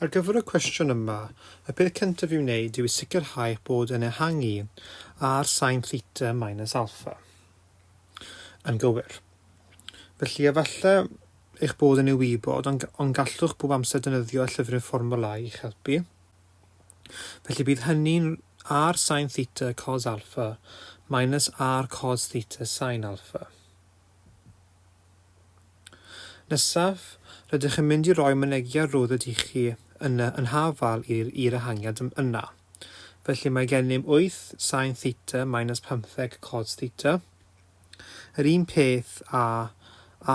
Ar gyfer y cwestiwn yma, y peth cyntaf i'w wneud yw i sicrhau bod yn ehangu ar sin theta minus alpha yn gywir. Felly efallai eich bod yn ywybod, ond gallwch bob amser defnyddio y llyfr fformiwla i'ch helpu. Felly bydd hynny'n r sin theta cos alpha minus r cos theta sin alpha. Nesaf, rydych yn mynd i roi mynegiad rodd ydy chi yn hafal i'r ehangiad yna. Felly mae gennym 8 sin theta minus 15 cos theta. Yr un peth a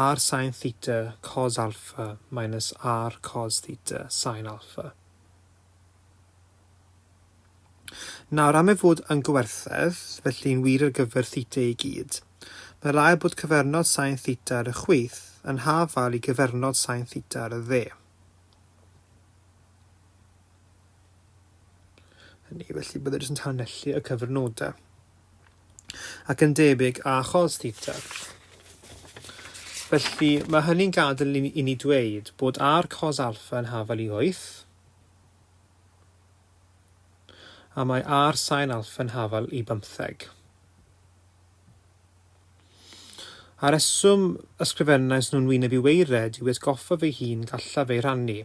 r sin theta cos alpha minus r cos theta sin alpha. Nawr, am ei fod yn gwerthedd, felly'n wir ar gyfer theta i gyd, mae rai bod cyfernod sin theta ar y chwith yn hafal i gyfernod sin theta ar y dde. Felly byddai jyst yn tanellu y cyfernodau. Ac yn debyg a cos theta. Felly mae hynny'n gadael i ni dweud bod r cos alpha yn hafal i 8, a mae r sin alpha yn hafal i 15. A'r reswm ysgrifennais nhw'n wyneb i weired yw atgoffa fy hun gallaf ei rannu.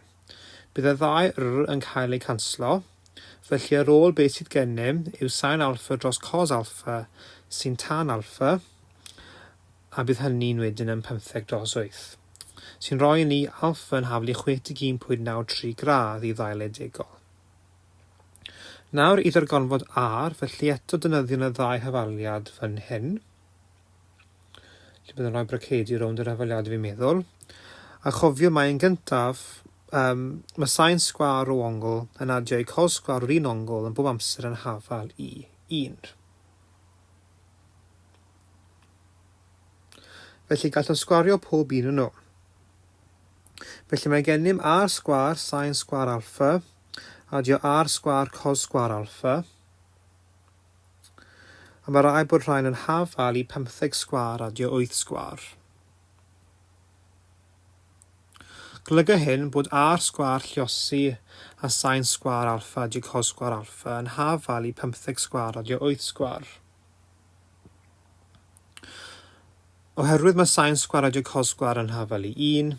Bydd y ddau yn cael ei canslo, felly ar ôl beth sydd gennym yw sin alpha dros cos alpha sy'n tan alpha, a bydd hynny'n wedyn yn 15 dros 8, sy'n rhoi ni alpha yn haflu 61.93 gradd i ddailedegol. Nawr iddo'r gonfod r, felly eto defnyddio y ddau hyfaliad fan hyn. Felly byddai'n rhoi bracedi rownd yr hyfaliad fi'n meddwl. A chofio mae'n gyntaf, mae sin sgwar o ongl yn adio i cos sgwar o'r un ongl yn bob amser yn hafal i 1. Felly gallwn sgwario pob un yn nhw. Felly mae gennym r sgwar sin sgwar alpha, adio r sgwar cos sgwar alpha, a mae rai bod rhain yn hafal i 15 sgwar adio 8 sgwar. Golyga hyn bod r sgwar lluosi a sin sgwar alpha adio cos sgwar alpha yn hafal i 15 sgwar adio 8 sgwar. Oherwydd mae sin sgwar adio cos sgwar yn hafal i 1,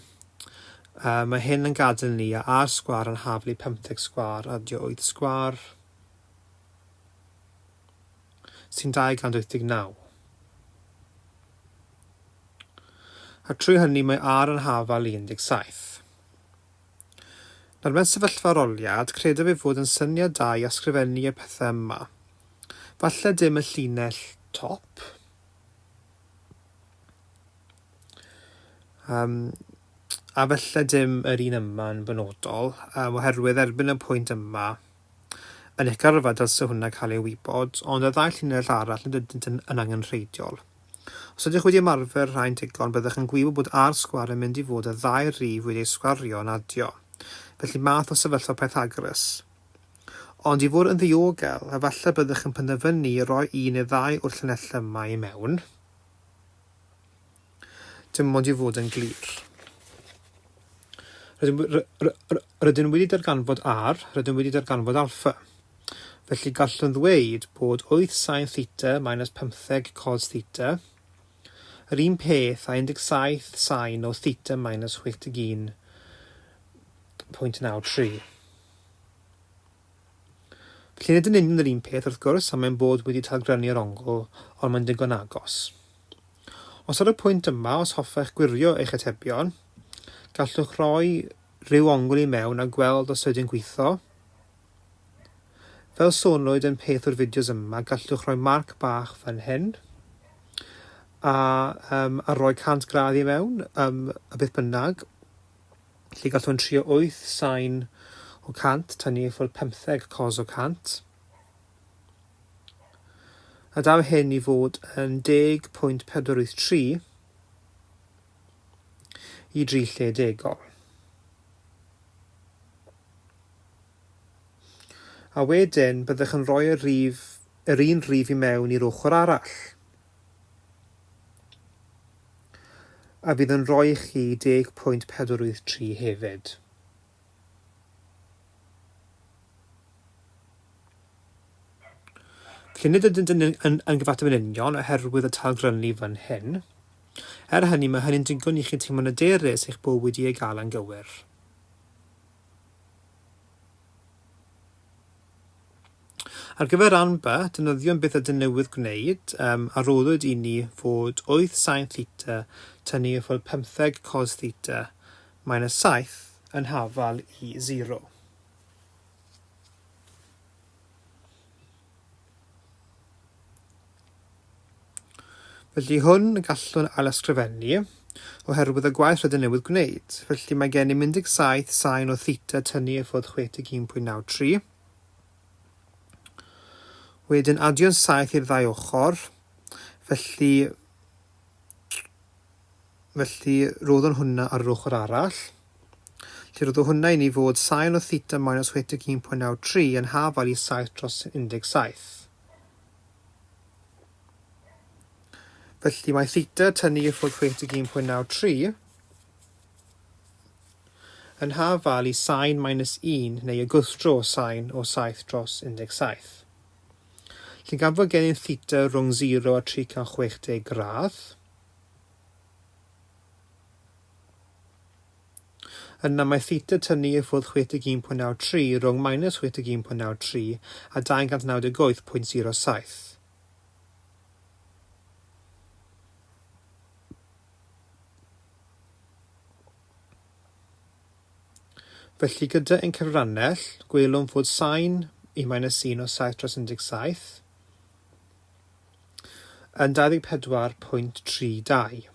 mae hyn yn gadael ni a r sgwar yn hafal i 15 sgwar adio 8 sgwar, sy'n 289. A trwy hynny mae r yn hafal i 17. Nawr mewn sefyllfa aroliad, credaf ei fod yn syniad da i ysgrifennu y pethau yma. Falle dim y llinell top. A falle dim yr un yma yn benodol, oherwydd erbyn y pwynt yma, yn eich gyrfa dylse hwnna cael ei wybod, ond y ddau llinell arall yn angenrheidiol. Os ydych wedi ymarfer rhain digon, byddwch yn gwybod bod r sgwar yn mynd i fod y ddau rif wedi'i sgwario yn adio. Felly math o sefyllfa Pythagoras. Ond i fod yn ddiogel, efallai byddwch yn penderfynu i roi un neu ddau o'r llinellau yma i mewn, dim ond i fod yn glir. Rydyn wedi darganfod r, rydyn wedi darganfod alpha. Felly gallwn ddweud bod 8 sin theta minus 15 cos theta, yr un peth a 17 sin o theta minus 61.93. Felly nid yn union yr un peth wrth gwrs, a mae'n bod wedi talgrynu'r ongl, ond mae'n digon agos. Os ar y pwynt yma, os hoffech gwirio eich atebion, gallwch rhoi rhyw ongl i mewn a gweld os ydyn gweithio. Fel sonwyd yn peth o'r fideos yma, gallwch rhoi marc bach fan hyn, a rhoi 100 gradd i mewn, y beth bynnag. Felly gallwn trio 8 sin o 100, tynnu ffwrdd 15 cos o 100. A daw hyn i fod yn 10.483 i 3 lle degol. A wedyn byddwch yn rhoi yr un rif i mewn i'r ochr arall. A bydd yn rhoi i chi 10.483 hefyd. Felly nid ydyn yn gyfateb yn union oherwydd y talgrynu fan hyn. Hynny, mae hynny'n digon i chi teimlo'n hyderus eich bod wedi ei gael yn gywir. Ar gyfer ran B, defnyddio'n beth ydyn newydd gwneud, a roddwyd i ni fod 8 sin theta tynnu i ffwrdd 15 cos theta minus 7 yn hafal i 0. Felly hwn y gallwn ail-ysgrifennu oherwydd y gwaith rydyn newydd gwneud. Felly mae gen i 17 sin o theta tynnu i ffwrdd 61.93. Wedyn adio'n 7 i'r ddau ochr, felly roedd hwnna ar yr ochr arall. Felly roedd hwnna i ni fod sin o theta minus 61.93 yn hafal i 7 dros 17. Felly mae theta tynnu i ffwrdd 61.93 yn hafal i sin minus 1 neu y gwrthdro sin o 7 dros 17. Felly gan fod gen i'n theta rhwng 0 a 3.60 gradd. Yna mae theta tynnu i ffwrdd 61.93 rhwng minus 61.93 a 298.07. Felly gyda ein cyfrannell, gwelwn fod sin i minus 1 o 7 dros 17 yn 24.32.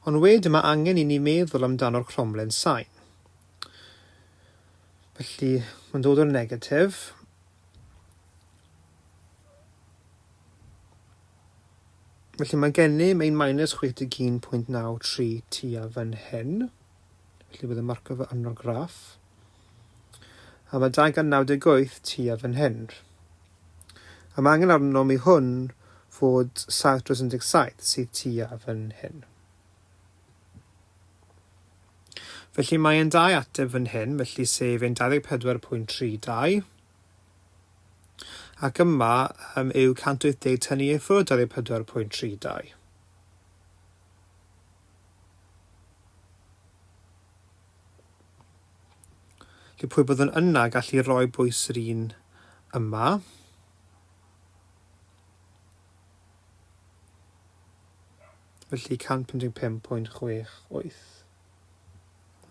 Ond wedyn mae angen i ni meddwl amdano'r cromlen sin. Felly mae'n dod o'r negatif. Felly mae gennym ein minus 61.93 tua fan hyn. Felly bydd y marco fy arno'r graff. A mae 298 tua fan hyn. A mae angen arno mi hwn fod 7 dros 17 sydd tua fan hyn. Felly mae e'n 2 ateb fan hyn, felly sef ein 24.32. Ac yma yw 180 tynnu i ffwrdd 24.32. Felly pwy byddwn yna gallu rhoi bwys yr un yma. Felly 155.68.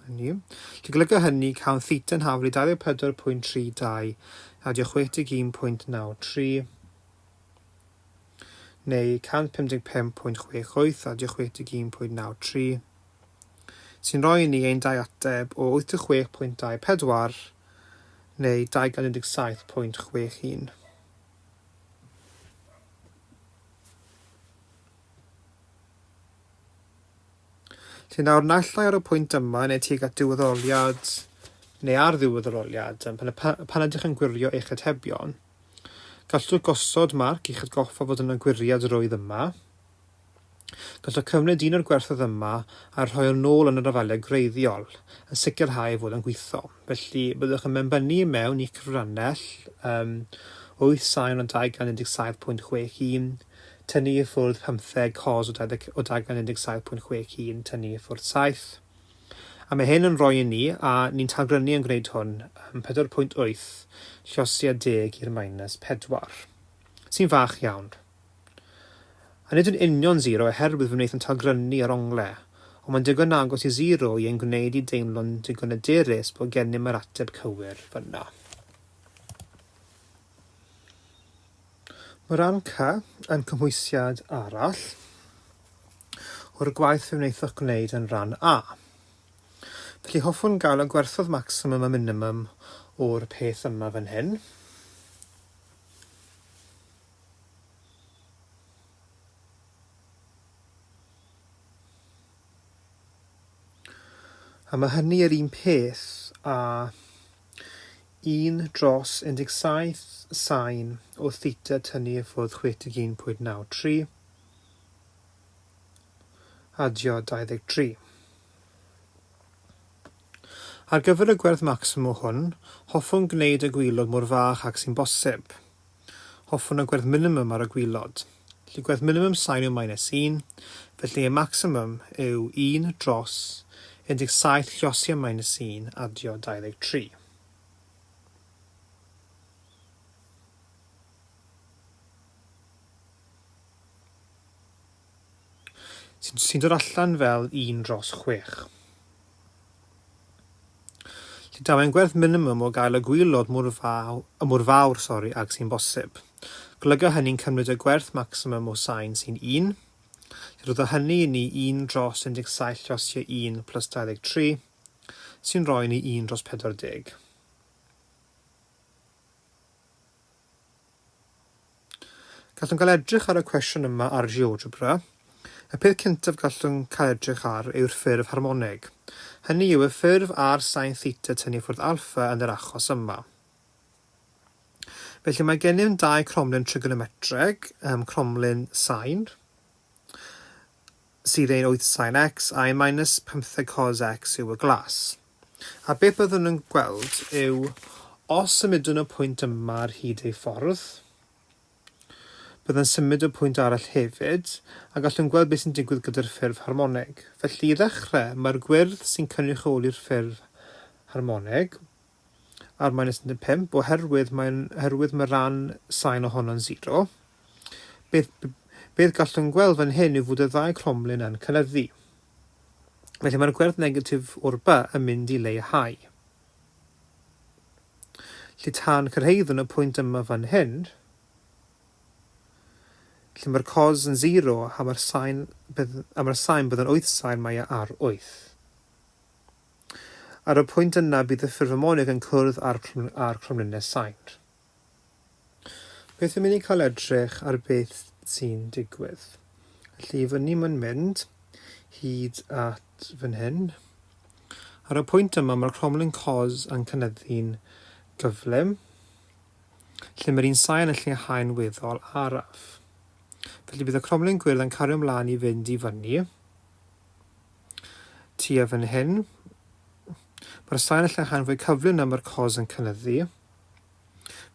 Hynny. Felly golygu hynny cawn theta yn hafal i 24.32 adio 61.93 neu 155.68 adio 61.93 sy'n rhoi ni ein 2 ateb o 86.24 neu 217.61. Felly nawr nallai ar y pwynt yma neu tuag at diweddaroliad neu ar ddiweddaroliad pan ydych yn gwirio eich atebion, gallwch gosod marc i'ch atgoffa fod yn gwiriad yr oedd yma. Gallwch cymryd un o'r gwerthoedd yma a rhoi yn ôl yn yr afalau greiddiol, yn sicrhau fod yn gweithio. Felly byddwch yn membynnu mewn i cyfrannell 8 sin o 297.61 tynnu i ffwrdd 15 cos o 297.61 tynnu i ffwrdd 7. A mae hyn yn rhoi i ni, a ni'n talgrynu yn gwneud hwn, 4.8 llosia 10 i'r minus 4, sy'n fach iawn. A nid yn union 0 oherwydd fy wneud yn talgrynu ar ongle, ond mae'n digon agos i 0 i ein gwneud i deimlo'n digon hyderus bod gennym yr ateb cywir fyna. Mae ran C yn cymhwysiad arall o'r gwaith fe wnaethoch gwneud yn ran A. Felly hoffwn gael y gwerthoedd maximum a minimum o'r peth yma fan hyn. A mae hynny yr un peth a 1 dros 17 sin o theta tynnu i ffwrdd 61.93 adio 23. Ar gyfer y gwerth maximum hwn, hoffwn gwneud y gwylod mor fach ac sy'n bosib. Hoffwn y gwerth minimum ar y gwylod. Felly gwerth minimum sain yw -1, felly y maximum yw 1 dros 17 llosio -1 adio 23. Sy'n dod allan fel 1 dros 6. Felly daw e'n gwerth minimum o gael y gwylod mor fawr ag sy'n bosib. Golyga hynny'n cymryd y gwerth maximum o sain sy'n 1. Roedd hynny i ni 1 dros 17 llosio 1 plus 23, sy'n rhoi ni 1 dros 40. Gallwn cael edrych ar y cwestiwn yma ar Geogebra. Y peth cyntaf gallwn cael edrych ar yw'r ffurf harmonig. Hynny yw y ffurf ar sain theta tynnu ffwrdd alpha yn yr achos yma. Felly mae gennym 2 cromlin trigonometreg, cromlin sain, sydd ein 8 sin x a minus 15 cos x yw y glas. A beth byddwn nhw'n gweld yw, os symudwn y pwynt yma ar hyd ei ffordd, byddwn symud y pwynt arall hefyd, a gallwn gweld beth sy'n digwydd gyda'r ffurf harmonig. Felly i ddechrau, mae'r gwyrdd sy'n cynrychioli'r ffurf harmonig ar -5 oherwydd mae ran sain ohono'n 0. Beth gallwn gweld fan hyn yw fod y 2 cromlin yn cynyddu. Felly mae'r gwerth negatif o'r by yn mynd i leihau. Felly tan cyrhaeddwn y pwynt yma fan hyn, felly mae'r cos yn 0 a mae'r sain bydd yn 8 sain mae ar 8. Ar y pwynt yna bydd y ffurf harmonig yn cwrdd ar cromlinau sain. Beth yn mynd i cael edrych ar beth sy'n digwydd. Felly fyny mae'n mynd hyd at fan hyn. Ar y pwynt yma mae'r cromlin cos yn cynyddu'n gyflym. Felly mae'r un sain yn lleihau'n weddol araf. Felly bydd y cromlin gwyrdd yn cario ymlaen i fynd i fyny. Tua fan hyn. Mae'r sain yn lleihau'n fwy cyflym na mae'r cos yn cynyddu.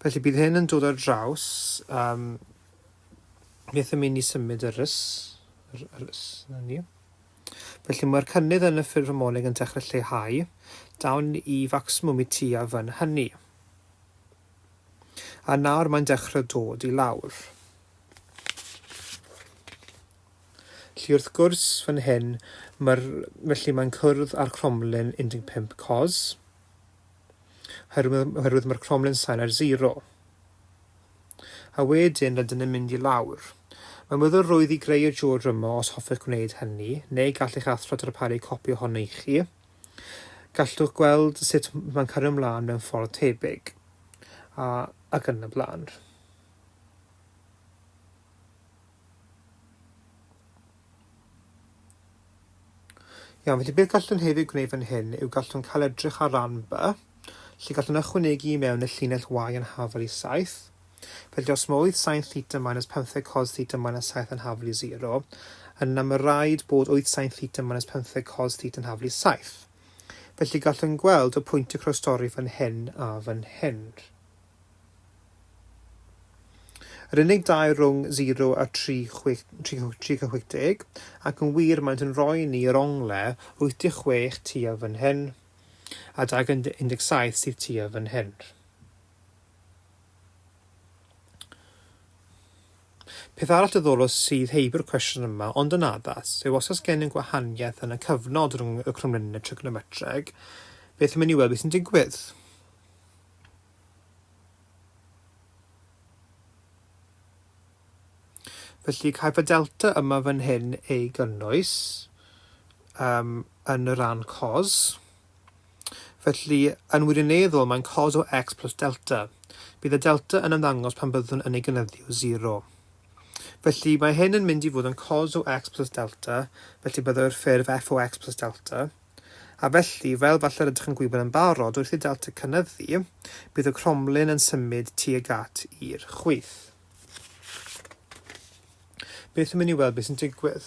Felly bydd hyn yn dod ar draws. Beth yn mynd i symud yr ys. Felly mae'r cynnydd yn y ffurf harmonig yn dechrau lleihau, dawn i facsimwm i tua fan hynny. A nawr mae'n dechrau dod i lawr. Felly wrth gwrs fan hyn, felly mae'n cwrdd ar cromlin 15 cos, oherwydd mae'r cromlin sain ar 0. A wedyn rydyn yn mynd i lawr. Mae'n wyddor rwydd i greu y geogebra yma os hoffech gwneud hynny, neu gallech athro darparu copi ohono i chi. Gallwch gweld sut mae'n cario ymlaen mewn ffordd tebyg, ac yn y blaen. Iawn, felly beth gallwn hefyd gwneud fan hyn yw gallwn cael edrych ar ran by, lle gallwn ychwanegu mewn y llinell y yn hafel i 7. Felly os mae 8 sin theta minus 15 cos theta minus 7 yn hafel i 0, yna mae rhaid bod 8 sin theta minus 15 cos theta yn hafel i 7. Felly gallwn gweld y pwynt y crowstori fan hyn a fan hyn. Yr unig 2 rhwng 0 a 3,60 ac yn wir mae'n yn rhoi ni yr ongl 86 tua fan hyn a 217 sydd tua fan hyn. Peth arall diddorol sydd heibio'r cwestiwn yma, ond yn addas, yw os oes gennym gwahaniaeth yn y cyfnod rhwng y cromlinau trigonometreg, beth yn mynd i weld beth sy'n digwydd. Felly caiff y delta yma fan hyn ei gynnwys yn y ran cos. Felly, yn wirioneddol, mae'n cos o x plus delta. Bydd y delta yn ymddangos pan byddwn yn ei gynyddu o 0. Felly, mae hyn yn mynd i fod yn cos o x plus delta, felly byddai'r ffurf f o x plus delta. A felly, fel falle rydych yn gwybod yn barod, wrth i delta cynyddu, bydd y cromlin yn symud tuag at i'r chwith. Beth yn mynd i weld beth sy'n digwydd?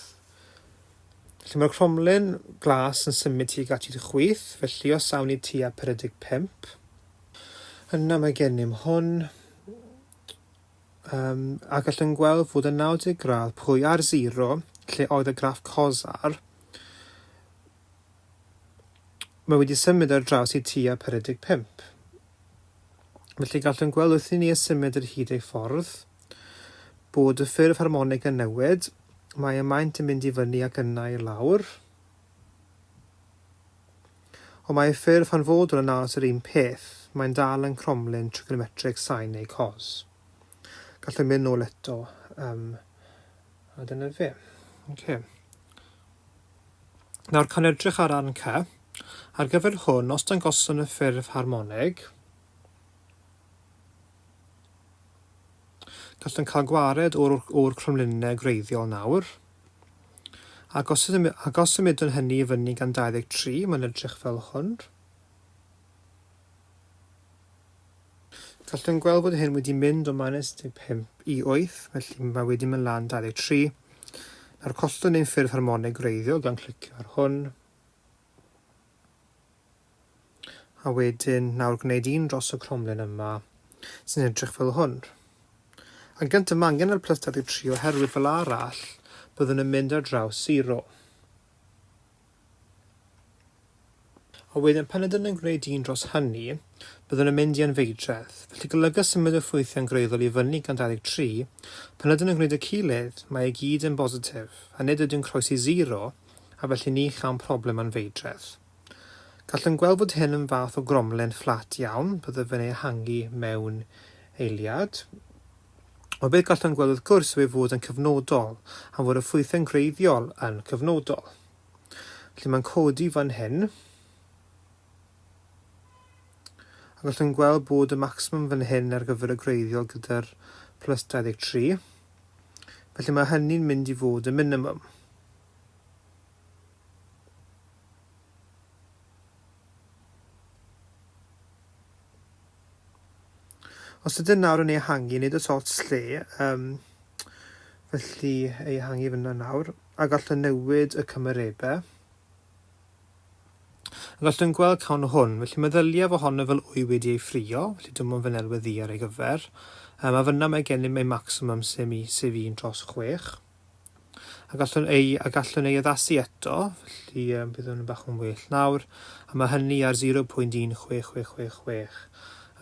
Felly mae'r cromlin glas yn symud tuag at i chwith, felly os awn ni tua 45. Yna mae gennym hwn, a gallwn gweld fod y 90 gradd pwy ar 0, lle oedd y graff cos ar, mae wedi symud ar draws i tua 45. Felly gallwn gweld wrth i ni symud yr hyd ei ffordd, bod y ffurf harmonig yn newid, mae y maint yn mynd i fyny ac yna i lawr, ond mae y ffurf hanfodol yn aros yr un peth, mae'n dal yn cromlin trigonometric sine neu cos. Gallwn mynd nôl eto, a dyna fe. Okay. Nawr, can edrych ar ran C. Ar gyfer hwn, os dangoson y ffurf harmonig, gallwn cael gwared o'r cromlinau gwreiddiol nawr. Ac os ymwydwn hynny i fyny gan 23, mae'n edrych fel hwn. Gallwn gweld bod hyn wedi mynd o -15 i 8, felly mae wedi mynd lan 23. Nawr collwn ein ffurf harmonig gwreiddiol gan clicio ar hwn. A wedyn, nawr gwneud un dros y cromlin yma, sy'n edrych fel hwn. Ac gynt yma angen yr +23 oherwydd fel arall, byddwn yn mynd ar draws 0. A wedyn, pan ydyn yn gwneud un dros hynny, byddwn yn mynd i anfeidredd. Felly golygu symud y ffwythiau'n gwreiddiol i fyny gan 23, pan ydyn yn gwneud y cylydd, mae e gyd yn bositif, a nid ydyn croesi 0, a felly ni chael problem anfeidredd. Gallwn gweld bod hyn yn fath o gromlin fflat iawn, bydde fe'n ehangu mewn eiliad. O beth gallwn gweld wrth gwrs yw ei fod yn cyfnodol, a fod y ffwythiau'n gwreiddiol yn cyfnodol. Felly mae'n codi fan hyn, a gallwn gweld bod y maximum fan hyn ar gyfer y gwreiddiol gyda'r +23. Felly mae hynny'n mynd i fod y minimum. Os ydyn nawr yn ehangu, nid y tot lle, felly ehangu fyna nawr, a gallwn newid y cymerebau. A gallwn gweld cawn hwn, felly meddyliaf ohono fel wy wedi ei ffrio, felly dim ond fy nelwedd ddi ar ei gyfer. A fyna mae gennym ei maximum sef 1 dros 6. A gallwn ei addasu eto, felly bydd hwn yn bach yn well nawr, a mae hynny ar 0.16666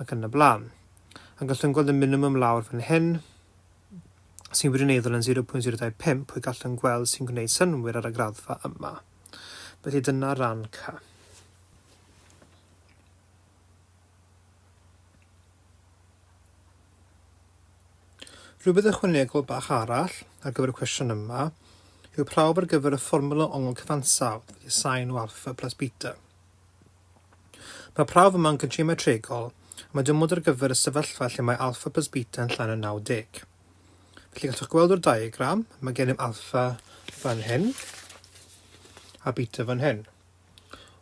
ac yn y blaen. A gallwn gweld y minimum lawr fan hyn, sy'n wirioneddol yn 0.025, pwy gallwn gweld sy'n gwneud synwyr ar y graddfa yma. Felly dyna ran C. Rhywbeth ychwanegol bach arall ar gyfer y cwestiwn yma yw prawf ar gyfer y fformiwla ongl gyfansawdd, felly sin o alpha plus beta. Mae prawf yma'n geometregol, mae dim ond ar gyfer y sefyllfa lle mae alpha plus beta yn llawn 90. Felly gallwch gweld o'r diagram, mae gennym alpha fan hyn a beta fan hyn.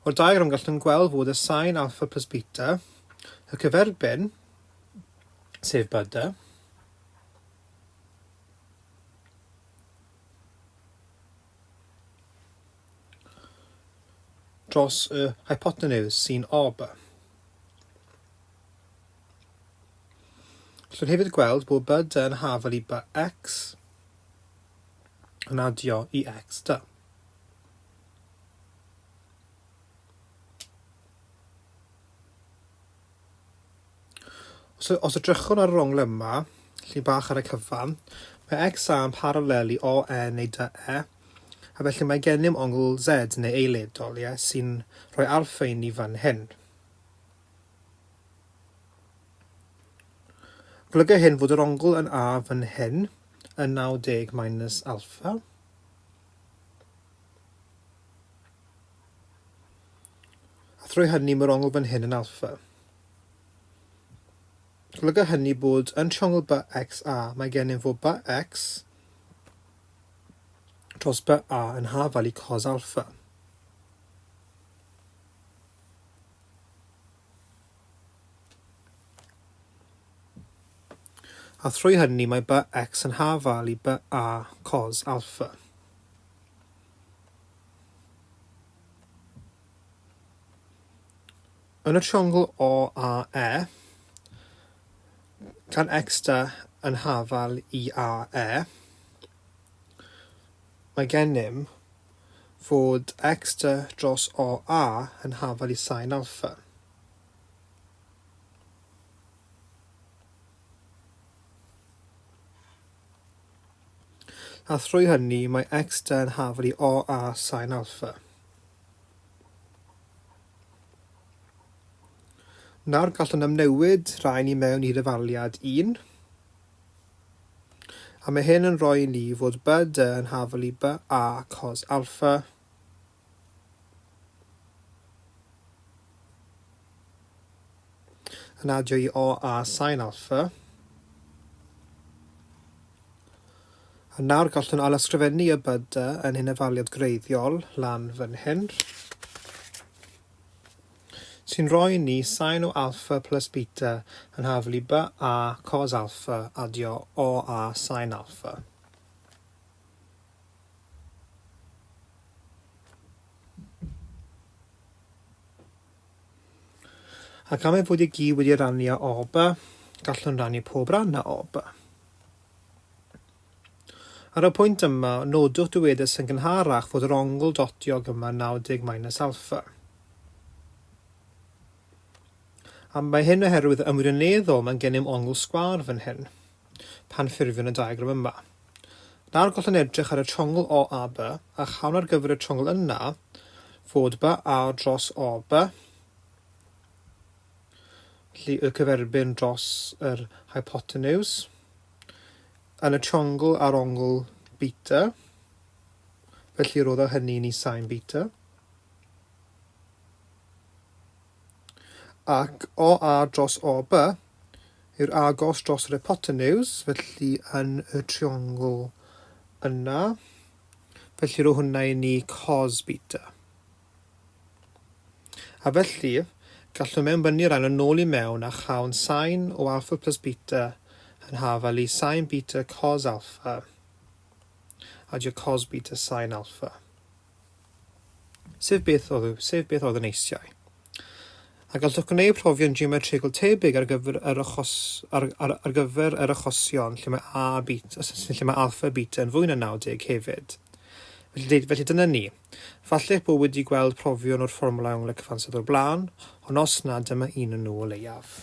O'r diagram gallwn gweld fod y sin alpha plus beta, y cyferbyn, sef byda, dros y hypotenuse sy'n ob. Gallwn hefyd gweld bod byda yn hafel i x yn adio i x da. Os edrychwn ar yr ongl yma, lle bach ar y cyfan, mae x a yn paralel i o e neu dy e, a felly mae gennym ongl z neu eiledol, sy'n rhoi alpha i ni fan hyn. Golygu hyn fod yr ongl yn a fan hyn yn 90 minus alpha. A thrwy hynny mae'r ongl fan hyn yn alpha. Golygu hynny bod yn triongl by x a mae gennym fod by x dros by a yn hafel i cos alpha. A thrwy hynny mae by x yn hafel i by a cos alpha. Yn y triongl O a E, gan extra yn hafal I a E, mae gennym fod extra dros O a yn hafal I sin alpha. A thrwy hynny mae extra yn hafal I O a sin alpha. Nawr gallwn ymnewid rhain I mewn I ddefaliad 1. A mae hyn yn rhoi ni fod byd yn hafal I B a cos alpha. Yn adio I O a sin alpha. A nawr gallwn alysgrifennu y byd yn hyn ddefaliad greiddiol lan fan hyn, sy'n rhoi ni sin o alpha plus beta yn hafal I B a cos alpha adio O a sin alpha. Ac am ei fod I gyd wedi rannu â O B, gallwn rannu pob ran â O B. Ar y pwynt yma, nodwch dywedus yn gynharach fod yr ongl dotiog yma 90 minus alpha. A mae hyn oherwydd ymwirioneddol mae'n gennym ongl sgwâr fan hyn, pan ffurfiwn y diagram yma. Nawr gallwn edrych ar y triongl O a B, a chawn ar gyfer y triongl yna fod B a dros O B, felly y cyferbyn dros yr hypotenuse, yn y triongl ar ongl beta, felly roedd o hynny ni sin beta. Ac O a dros O B yw'r agos dros yr hypotenuse, felly yn y triongl yna, felly roedd hwnna I ni cos beta. A felly, gallwn mewnbynnu rhain yn ôl I mewn a chawn sin o alpha plus beta yn hafal I sin beta cos alpha adio cos beta sin alpha. Sef beth oedd yn eisiau. A gallwch gwneud profion geometrigol tebyg ar gyfer yr achosion lle mae alpha beta yn fwy na 90 hefyd. Felly dyna ni. Falle bod wedi gweld profion o'r fformiwla ongl cyfansawdd o'r blaen, ond os na, dyma un yn nhw o leiaf.